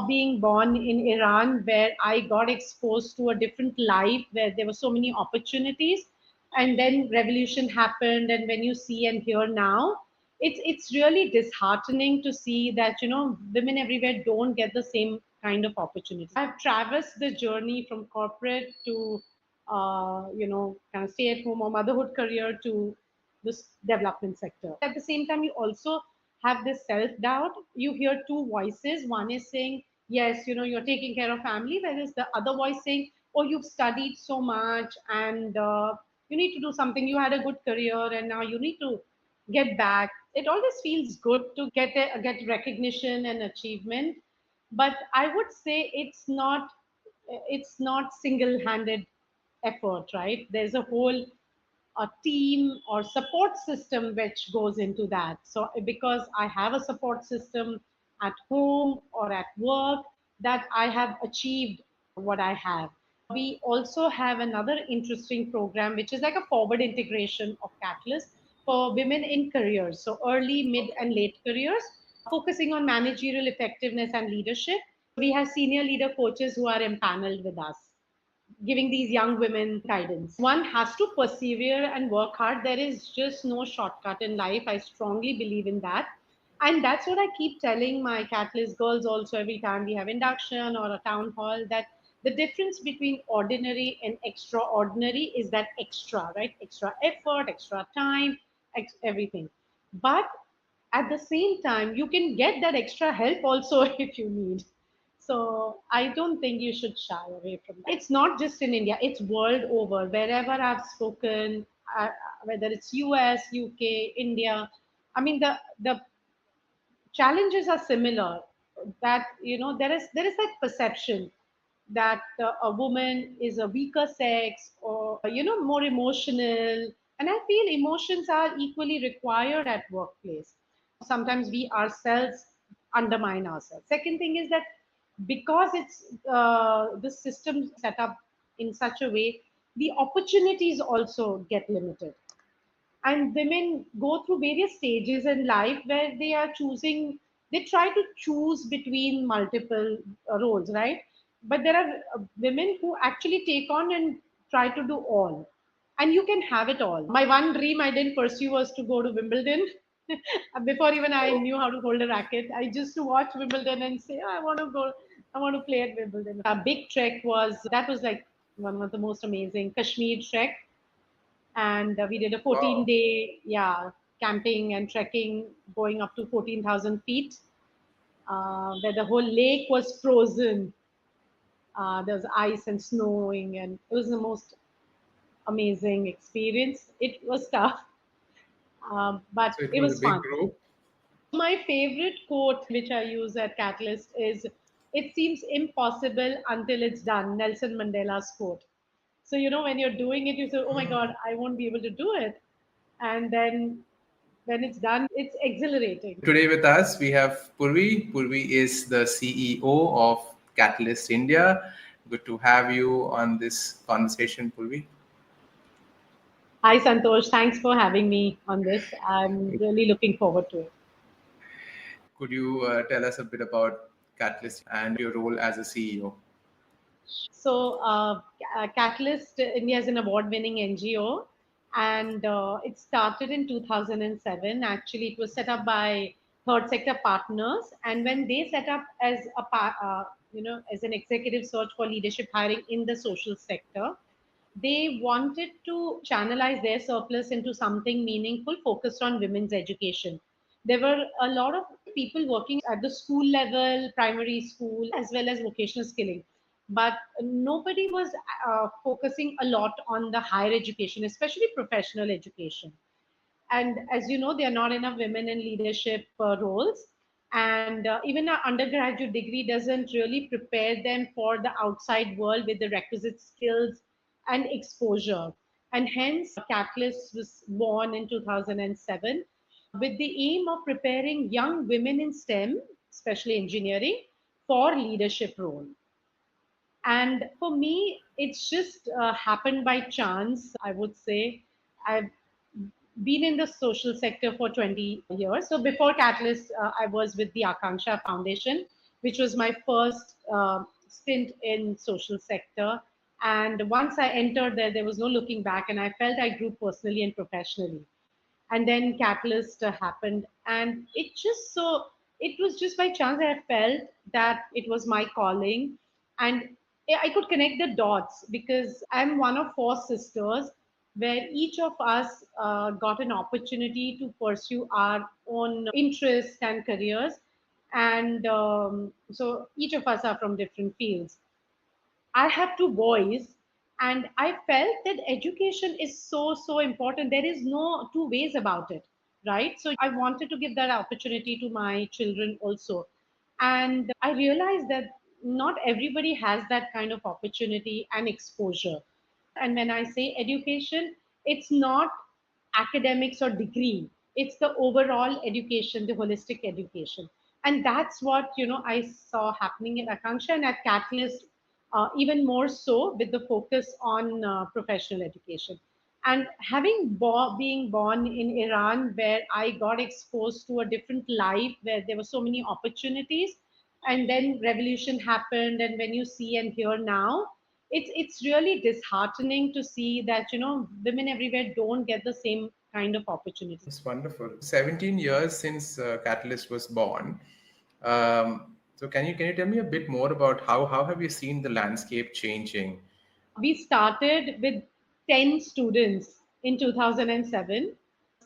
being born in Iran, where I got exposed to a different life, where there were so many opportunities, and then revolution happened. And when you see and hear now, it's really disheartening to see that women everywhere don't get the same kind of opportunities. I've traversed the journey from corporate to kind of stay at home or motherhood career to this development sector. At the same time, you also have this self doubt. You hear two voices. One is saying, yes, you're taking care of family, whereas the other voice saying, oh, you've studied so much and you need to do something. You had a good career and now you need to get back. It always feels good to get recognition and achievement, but I would say it's not single-handed effort, right? There's a whole a team or support system which goes into that. So because I have a support system at home or at work, that I have achieved what I have. We also have another interesting program which is like a forward integration of Catalyst for women in careers, so early, mid, and late careers, focusing on managerial effectiveness and leadership. We have senior leader coaches who are empaneled with us, giving these young women guidance. One has to persevere and work hard. There is just no shortcut in life. I strongly believe in that. And that's what I keep telling my Catalyst girls also every time we have induction or a town hall, that the difference between ordinary and extraordinary is that extra, right? Extra effort, extra time, everything. But at the same time, you can get that extra help also if you need. So I don't think you should shy away from that. It's not just in India, it's world over. Wherever I've spoken, whether it's US, UK, India, I mean the challenges are similar. That there is that perception that a woman is a weaker sex, or more emotional, and I feel emotions are equally required at workplace. Sometimes we ourselves undermine ourselves. Second thing is that because it's the system set up in such a way, the opportunities also get limited, and women go through various stages in life where they try to choose between multiple roles, right? But there are women who actually take on and try to do all, and you can have it all. My one dream I didn't pursue was to go to Wimbledon. Before even I knew how to hold a racket, I just to watch Wimbledon and say, oh, I want to play at Wimbledon. A big trek was like one of the most amazing Kashmir trek, and we did a Wow. 14-day, yeah, camping and trekking going up to 14,000 feet, where the whole lake was frozen. There was ice and snowing, and it was the most amazing experience. It was tough, but So it it was a was big fun. group. My favorite quote, which I use at Catalyst, is "It seems impossible until it's done." Nelson Mandela's quote. So when you're doing it, you say, "Oh my God, I won't be able to do it," and then when it's done, it's exhilarating. Today with us, we have Poorvi. Poorvi is the CEO of Katalyst India. Good to have you on this conversation, Poorvi. Hi, Santosh. Thanks for having me on this. I'm really looking forward to it. Could you tell us a bit about Katalyst and your role as a CEO? So, Catalyst India is an award-winning NGO, and it started in 2007. Actually, it was set up by third sector partners, and when they set up as as an executive search for leadership hiring in the social sector, they wanted to channelize their surplus into something meaningful focused on women's education. There were a lot of people working at the school level, primary school, as well as vocational skilling. But nobody was focusing a lot on the higher education, especially professional education. And as you know, there are not enough women in leadership roles. And even an undergraduate degree doesn't really prepare them for the outside world with the requisite skills and exposure. And hence, Catalyst was born in 2007 with the aim of preparing young women in STEM, especially engineering, for leadership role. And for me, it's just happened by chance, I would say. I've been in the social sector for 20 years. So before Catalyst, I was with the Akanksha Foundation, which was my first stint in social sector. And once I entered there, there was no looking back, and I felt I grew personally and professionally. And then Catalyst happened, and it was just by chance that I felt that it was my calling, and I could connect the dots because I'm one of four sisters, where each of us got an opportunity to pursue our own interests and careers. And so each of us are from different fields. I have two boys, and I felt that education is so important. There is no two ways about it, right? So I wanted to give that opportunity to my children also. And I realized that not everybody has that kind of opportunity and exposure. And when I say education, it's not academics or degree, it's the overall education, the holistic education. And that's what I saw happening at Akanksha and at Catalyst, even more so with the focus on professional education. And being born in Iran, where I got exposed to a different life, where there were so many opportunities, and then revolution happened, and when you see and hear now, it's really disheartening to see that women everywhere don't get the same kind of opportunities. It's wonderful. 17 years since Catalyst was born. So can you tell me a bit more about how have you seen the landscape changing? We started with 10 students in 2007.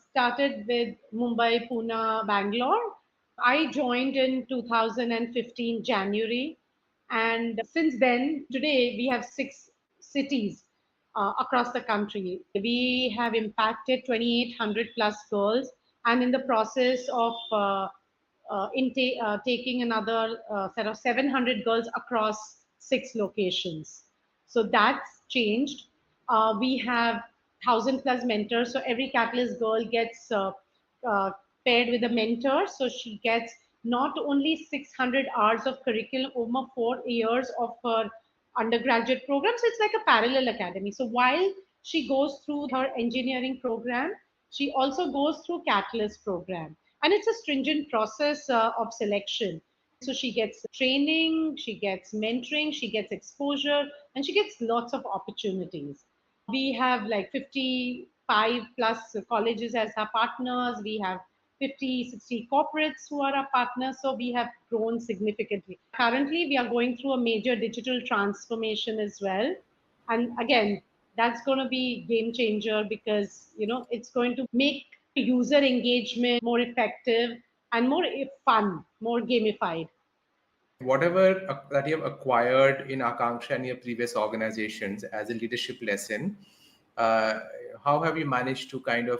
Started with Mumbai, Pune, Bangalore. I joined in 2015 January, and since then, today we have 6 cities across the country. We have impacted 2,800 plus girls, and in the process of taking another set of 700 girls across 6 locations. So that's changed. We have 1,000 plus mentors. So every Catalyst girl gets uh, paired with a mentor. So she gets not only 600 hours of curriculum over 4 years of her undergraduate program. So it's like a parallel academy. So while she goes through her engineering program, she also goes through Catalyst program. And it's a stringent process of selection. So she gets training, she gets mentoring, she gets exposure, and she gets lots of opportunities. We have like 55 plus colleges as our partners. We have 50, 60 corporates who are our partners. So we have grown significantly. Currently, we are going through a major digital transformation as well. And again, that's going to be game changer because it's going to make user engagement more effective and more fun, more gamified. Whatever that you have acquired in Akanksha and your previous organizations as a leadership lesson, uh, how have you managed to kind of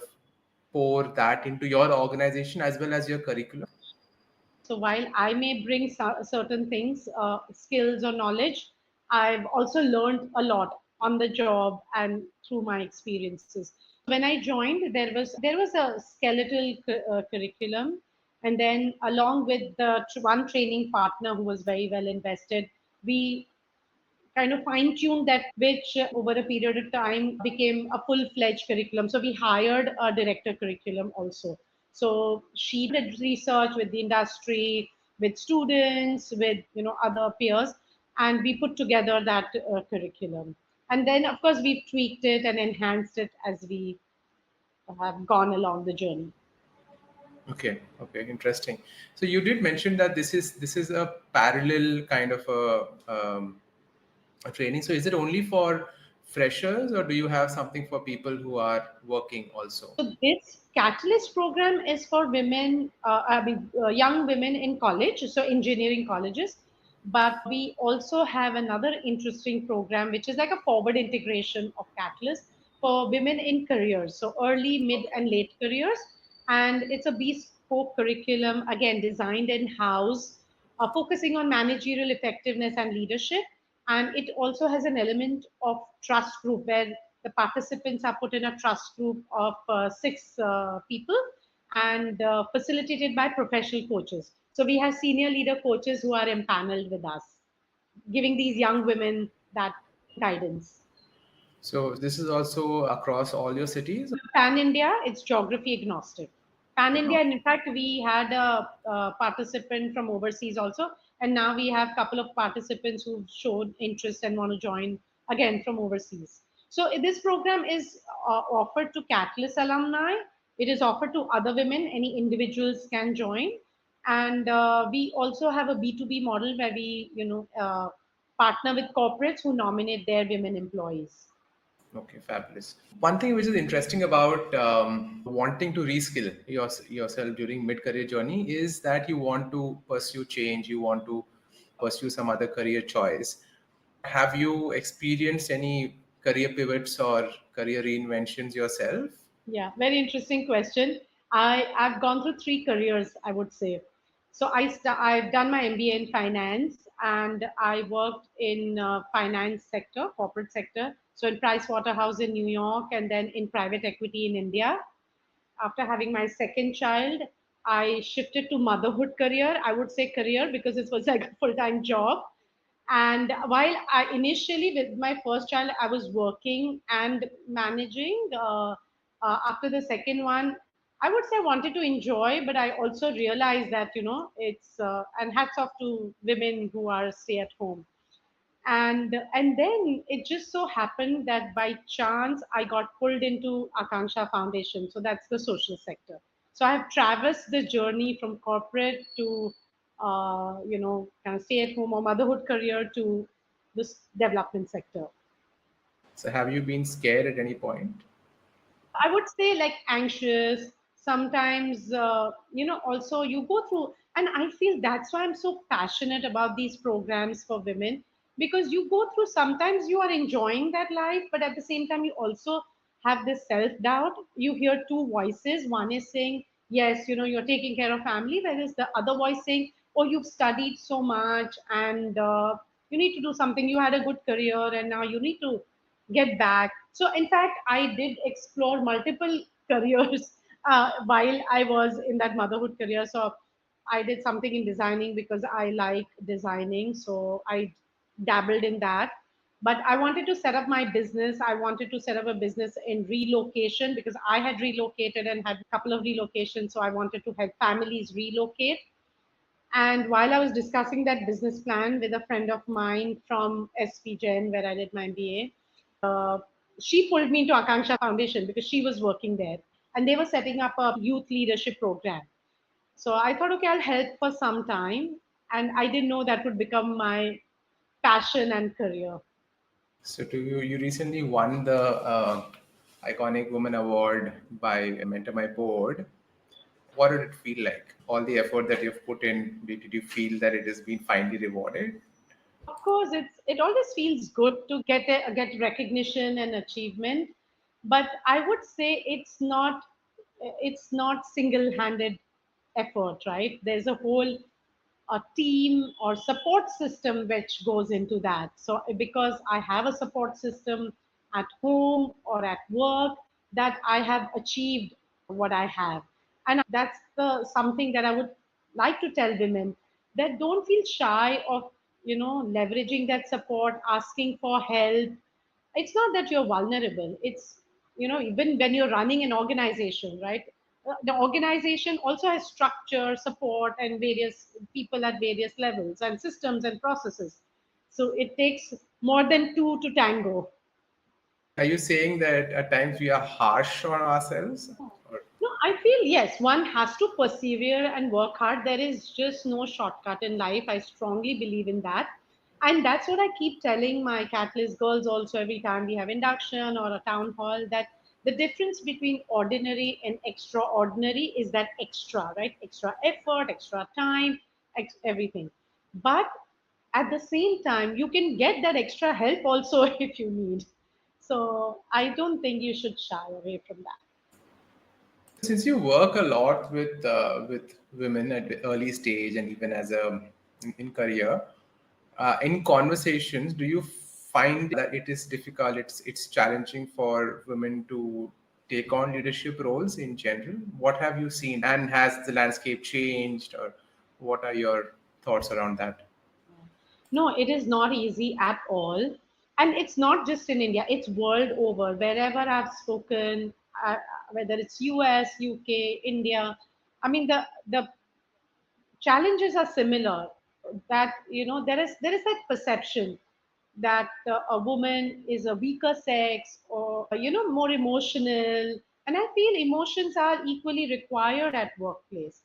pour that into your organization as well as your curriculum? So while I may bring certain things, skills or knowledge, I've also learned a lot on the job and through my experiences. When I joined, there was a skeletal curriculum, and then along with the one training partner who was very well invested, we kind of fine tuned that, which over a period of time became a full fledged curriculum. So we hired a director curriculum also. So she did research with the industry, with students, with other peers, and we put together that curriculum. And then, of course, we've tweaked it and enhanced it as we have gone along the journey. Okay, okay, interesting. So you did mention that this is a parallel kind of a training. So is it only for freshers, or do you have something for people who are working also? So this Catalyst program is for women, young women in college, so engineering colleges. But we also have another interesting program, which is like a forward integration of Catalyst for women in careers, so early, mid, and late careers. And it's a bespoke curriculum, again, designed in house, focusing on managerial effectiveness and leadership. And it also has an element of trust group where the participants are put in a trust group of 6 people and facilitated by professional coaches. So we have senior leader coaches who are empaneled with us, giving these young women that guidance. So this is also across all your cities? Pan India, it's geography agnostic. Pan India, Agnostic. and in fact, we had a participant from overseas also, And now we have a couple of participants who've shown interest and want to join again from overseas. So this program is offered to Catalyst alumni. It is offered to other women. Any individuals can join. And we also have a B2B model where we, partner with corporates who nominate their women employees. Okay, fabulous. One thing which is interesting about wanting to reskill yourself during mid-career journey is that you want to pursue change, you want to pursue some other career choice. Have you experienced any career pivots or career reinventions yourself? Yeah, very interesting question. I've gone through three careers, I would say. So I've done my MBA in finance, and I worked in finance sector, corporate sector. So in Price Waterhouse in New York, and then in private equity in India. After having my second child, I shifted to motherhood career. I would say career because it was like a full time job. And while I initially, with my first child, I was working and managing. After the second one, I would say I wanted to enjoy, but I also realized that, it's, and hats off to women who are stay at home. And then it just so happened that by chance I got pulled into Akanksha Foundation. So that's the social sector. So I have traversed the journey from corporate to kind of stay at home or motherhood career to this development sector. So have you been scared at any point? I would say like anxious. Sometimes, also you go through, and I feel that's why I'm so passionate about these programs for women, because you go through, sometimes you are enjoying that life, but at the same time, you also have this self doubt. You hear two voices. One is saying, yes, you're taking care of family, whereas the other voice saying, oh, you've studied so much and you need to do something. You had a good career and now you need to get back. So, in fact, I did explore multiple careers while I was in that motherhood career. So, I did something in designing because I like designing. So, I dabbled in that. But I wanted to set up my business. I wanted to set up a business in relocation because I had relocated and had a couple of relocations. So, I wanted to help families relocate. And while I was discussing that business plan with a friend of mine from SP Gen, where I did my MBA, she pulled me into Akanksha Foundation because she was working there. And they were setting up a youth leadership program. So I thought, okay, I'll help for some time. And I didn't know that would become my passion and career. So to you recently won the Iconic Woman Award by Mentor My Board. What did it feel like? All the effort that you've put in, did you feel that it has been finally rewarded? Of course, it always feels good to get recognition and achievement, but I would say it's not single-handed effort, right? There's a whole a team or support system which goes into that. So because I have a support system at home or at work, that I have achieved what I have. And that's the something that I would like to tell women, that don't feel shy of, leveraging that support, asking for help. It's not that you're vulnerable. It's, even when you're running an organization, right? The organization also has structure, support, and various people at various levels, and systems and processes. So it takes more than two to tango. Are you saying that at times we are harsh on ourselves? Or No, I feel yes, one has to persevere and work hard. There is just no shortcut in life. I strongly believe in that. And that's what I keep telling my Catalyst girls also every time we have induction or a town hall, that the difference between ordinary and extraordinary is that extra, right? Extra effort, extra time, everything. But at the same time, you can get that extra help also if you need. So I don't think you should shy away from that. since you work a lot with women at the early stage and even as a in career, in conversations, do you find that it is difficult? It's challenging for women to take on leadership roles in general. What have you seen, and has the landscape changed, or what are your thoughts around that? No, it is not easy at all. And it's not just in India, it's world over. Wherever I've spoken, whether it's US, UK, India, I mean, the challenges are similar. that there is that perception that a woman is a weaker sex, or more emotional. And I feel emotions are equally required at workplace.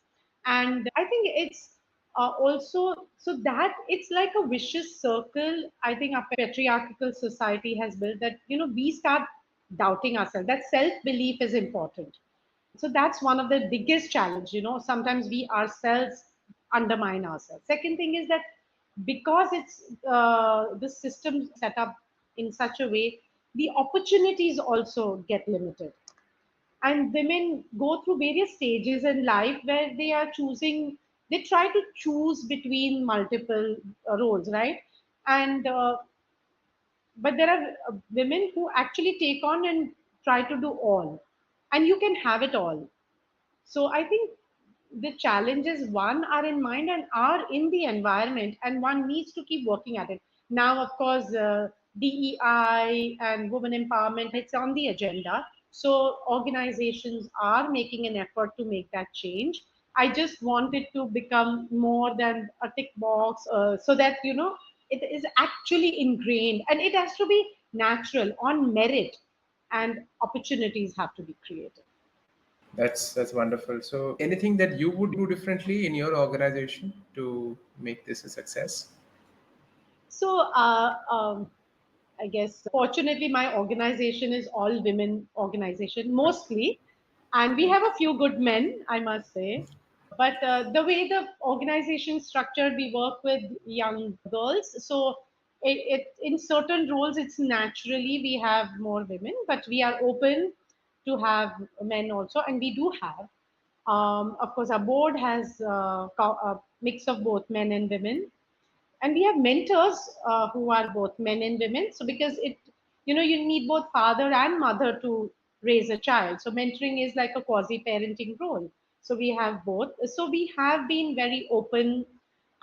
And I think it's also, so that it's like a vicious circle. I think our patriarchal society has built that, we start doubting ourselves. That self belief is important. So that's one of the biggest challenge. Sometimes we ourselves undermine ourselves. Second thing is that because it's the system set up in such a way, the opportunities also get limited, and women go through various stages in life where they try to choose between multiple roles, right? And but there are women who actually take on and try to do all, and you can have it all. So I think the challenges, one, are in mind and are in the environment, and one needs to keep working at it. Now, of course, DEI and women empowerment, it's on the agenda. So organizations are making an effort to make that change. I just want it to become more than a tick box, so that it is actually ingrained, and it has to be natural on merit, and opportunities have to be created. That's wonderful. So, anything that you would do differently in your organization to make this a success? So, I guess fortunately my organization is all women organization mostly, and we Okay. have a few good men, I must say. But the way the organization is structured, we work with young girls. So in certain roles, it's naturally we have more women, but we are open to have men also, and we do have. Of course, our board has a mix of both men and women, and we have mentors who are both men and women. So because you need both father and mother to raise a child, so mentoring is like a quasi parenting role. So we have both. So we have been very open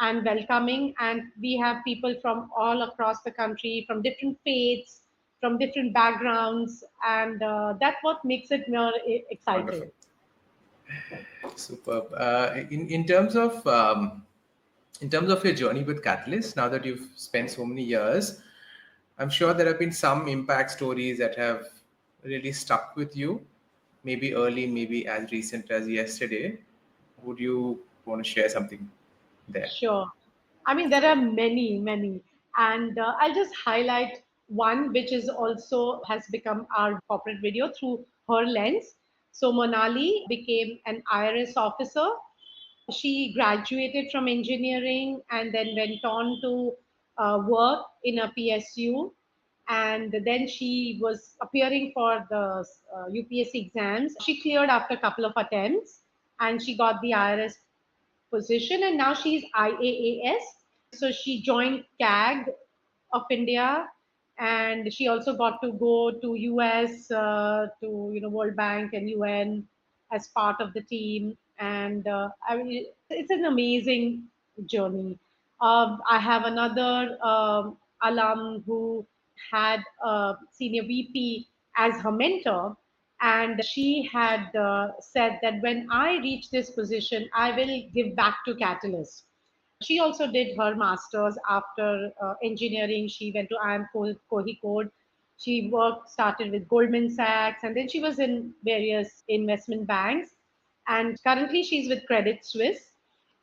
and welcoming, and we have people from all across the country, from different faiths, from different backgrounds, and that's what makes it more exciting. Wonderful. Superb. In terms of your journey with Catalyst, now that you've spent so many years, I'm sure there have been some impact stories that have really stuck with you, maybe early, maybe as recent as yesterday. Would you want to share something there? Sure. I mean, there are many, many. And I'll just highlight one, which is also has become our corporate video through her lens. So Monali became an IRS officer. She graduated from engineering and then went on to work in a PSU. And then she was appearing for the UPSC exams. She cleared after a couple of attempts, and she got the IRS position, and now she's IAAS. So she joined CAG of India, and she also got to go to US, to World Bank and UN as part of the team. And I mean, it's an amazing journey. I have another alum who had a senior VP as her mentor, and she had said that when I reach this position, I will give back to Catalyst. She also did her master's after engineering. She went to IIM Kohikode. She started with Goldman Sachs, and then she was in various investment banks. And currently, she's with Credit Suisse.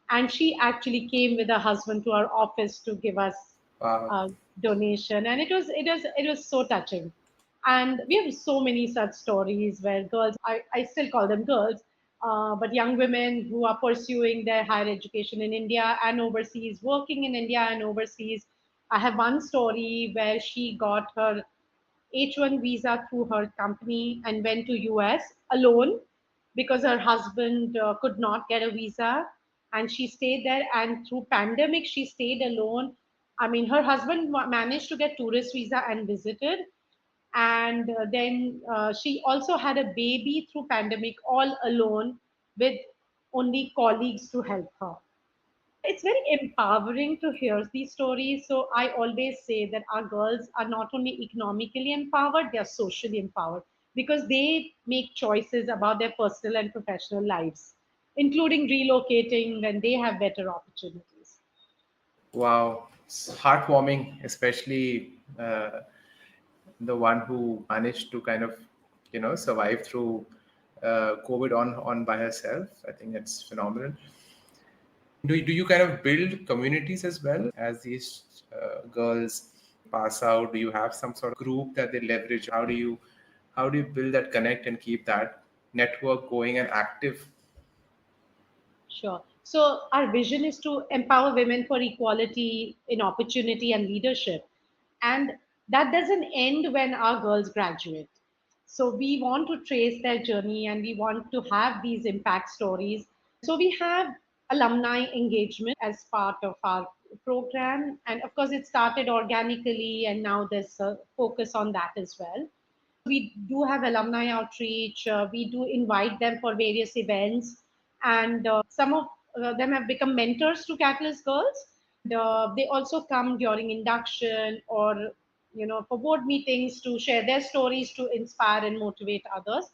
And she actually came with her husband to our office to give us Wow. a donation, and it was so touching. And we have so many such stories where girls, I still call them girls, but young women who are pursuing their higher education in India and overseas, working in India and overseas. I have one story where she got her H1 visa through her company and went to US alone because her husband could not get a visa, and she stayed there, and through pandemic she stayed alone. I mean, her husband managed to get tourist visa and visited, and then she also had a baby through pandemic all alone with only colleagues to help her. It's very empowering to hear these stories. So I always say that our girls are not only economically empowered, they are socially empowered because they make choices about their personal and professional lives, including relocating when they have better opportunities. Wow, it's heartwarming, especially the one who managed to kind of, survive through COVID on by herself. I think it's phenomenal. Do you kind of build communities as well as these girls pass out? Do you have some sort of group that they leverage? How do you build that connect and keep that network going and active? Sure. So our vision is to empower women for equality in opportunity and leadership. And that doesn't end when our girls graduate. So we want to trace their journey and we want to have these impact stories. So we have alumni engagement as part of our program. And of course, it started organically and now there's a focus on that as well. We do have alumni outreach. We do invite them for various events, and some of them have become mentors to Catalyst Girls. They also come during induction or for board meetings to share their stories to inspire and motivate others.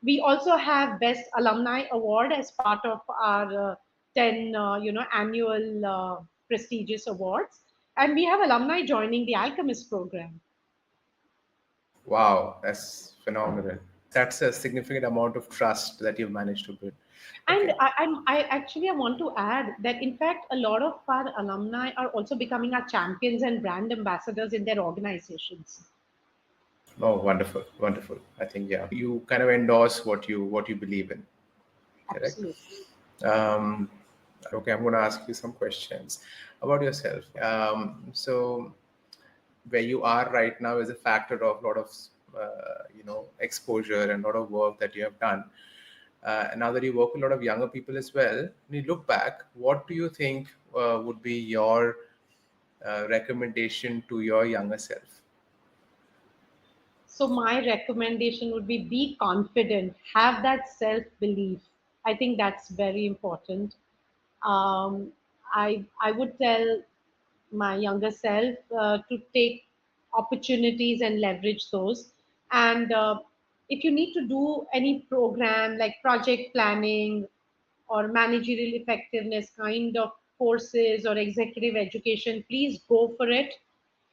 We also have Best Alumni Award as part of our 10 annual prestigious awards, and we have alumni joining the Alchemist program. Wow, that's phenomenal. That's a significant amount of trust that you've managed to build. And Okay. I actually I want to add that in fact a lot of our alumni are also becoming our champions and brand ambassadors in their organizations. Oh, wonderful, wonderful. I think, yeah, you kind of endorse what you believe in, correct? Absolutely. Um, okay, I'm going to ask you some questions about yourself. So, where you are right now is a factor of a lot of exposure and a lot of work that you have done. And now that you work with a lot of younger people as well, when you look back, what do you think would be your recommendation to your younger self? So my recommendation would be confident, have that self belief. I think that's very important. Um, I would tell my younger self to take opportunities and leverage those. And if you need to do any program like project planning or managerial effectiveness kind of courses or executive education, please go for it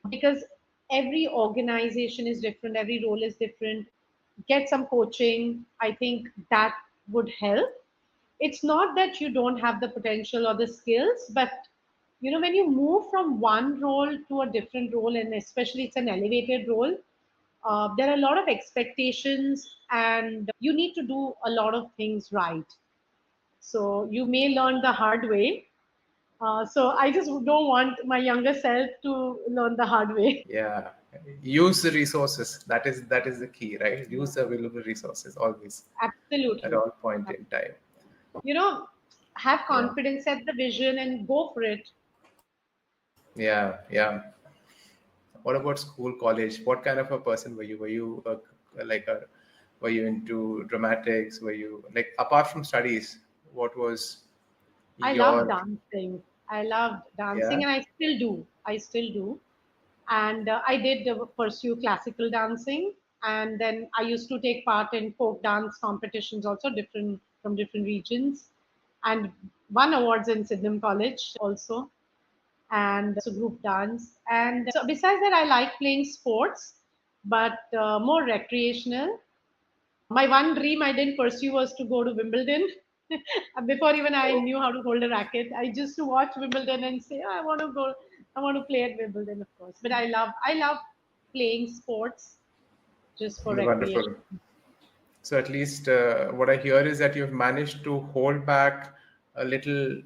because every organization is different, every role is different. Get some coaching. I think that would help. It's not that you don't have the potential or the skills, but when you move from one role to a different role, and especially it's an elevated role, there are a lot of expectations, and you need to do a lot of things right. So you may learn the hard way. So I just don't want my younger self to learn the hard way. Yeah, use the resources. That is the key, right? Use the available resources always at Absolutely. all point in time. You know, have Yeah, confidence, set the vision, and go for it. yeah, yeah. What about school, college? What kind of a person were you? Were you like a, were you into dramatics? Were you like apart from studies? What was I love your dancing. I loved dancing, yeah? and I still do. I still do. And I did pursue classical dancing, and then I used to take part in folk dance competitions, also different from different regions, and won awards in Sydenham College also, and so group dance. And so besides that, I like playing sports, but more recreational. My one dream I didn't pursue was to go to Wimbledon. Before even I knew how to hold a racket, I just to watch Wimbledon and say, "Oh, I want to go, I want to play at Wimbledon, of course." But I love playing sports just for recreation. Wonderful. So at least what I hear is that you've managed to hold back a little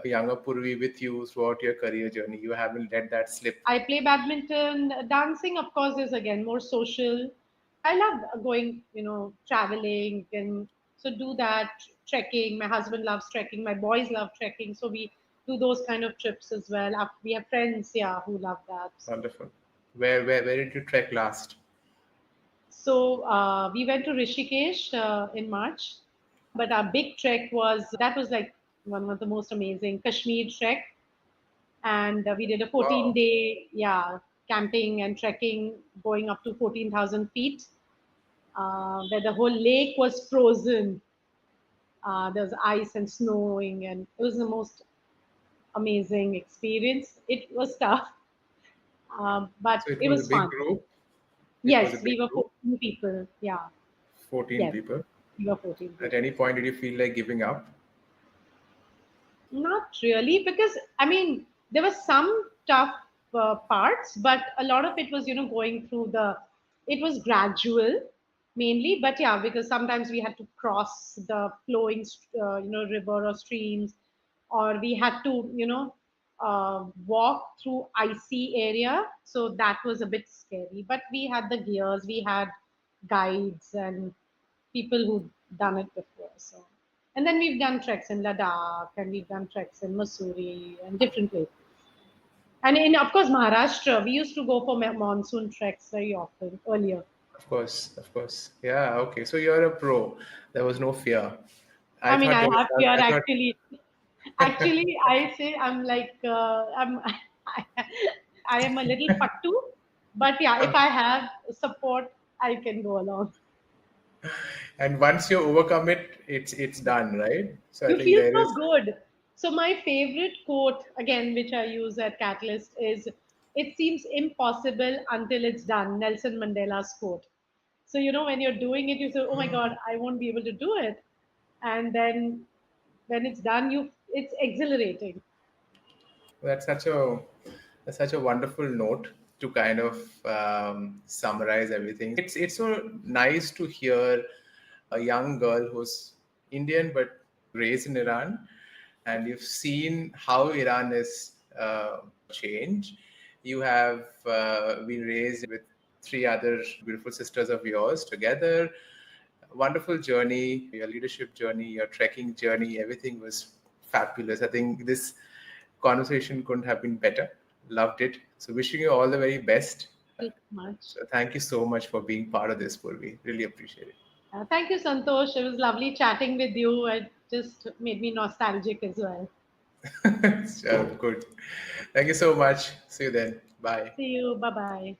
younger Purvi with you throughout your career journey. You haven't let that slip. I play badminton. Dancing, of course, is again more social. I love going, traveling and so do that. Trekking. My husband loves trekking. My boys love trekking. So we do those kind of trips as well. We have friends, yeah, who love that. Wonderful. Where did you trek last? So we went to Rishikesh in March, but our big trek was like one of the most amazing Kashmir trek, and we did a Wow. 14-day, yeah, camping and trekking going up to 14,000 feet, where the whole lake was frozen. There was ice and snowing, and it was the most amazing experience. It was tough, but So it it was a was big fun. group. It was a Yes, we big were group, 14 people. Yeah, 14 yes, people. we were 14 At people. any point, did you feel like giving up? Not really, because I mean, there were some tough parts, but a lot of it was, going through it was gradual mainly, but yeah, because sometimes we had to cross the flowing, river or streams, or we had to, walk through icy area. So that was a bit scary, but we had the gears, we had guides and people who've done it before. So, and then we've done treks in Ladakh and we've done treks in Mussoorie and different places. And in, of course, Maharashtra, we used to go for monsoon treks very often earlier. Of course, of course. Yeah, okay. So you're a pro. There was no fear. I I mean, thought I there was have fear I thought actually. Actually, I say I'm like, I am a little pattu, but yeah, if I have support, I can go along. and once you overcome it, it's done, right? So I You think feel there so is, good. So my favorite quote again, which I use at Catalyst, is "It seems impossible until it's done." Nelson Mandela's quote. So when you're doing it, you say, "Oh my God, I won't be able to do it," and then when it's done, it's exhilarating. that's such a wonderful note to kind of summarize everything. It's so nice to hear a young girl who's Indian but raised in Iran, and you've seen how Iran is change. You have been raised with three other beautiful sisters of yours together. Wonderful journey, your leadership journey, your trekking journey, everything was fabulous. I think this conversation couldn't have been better. Loved it. So, wishing you all the very best. Thank you so much. So, thank you so much for being part of this, Purvi. Really appreciate it. Thank you, Santosh. It was lovely chatting with you. It just made me nostalgic as well. So, good. Thank you so much. See you then. Bye. See you. Bye bye.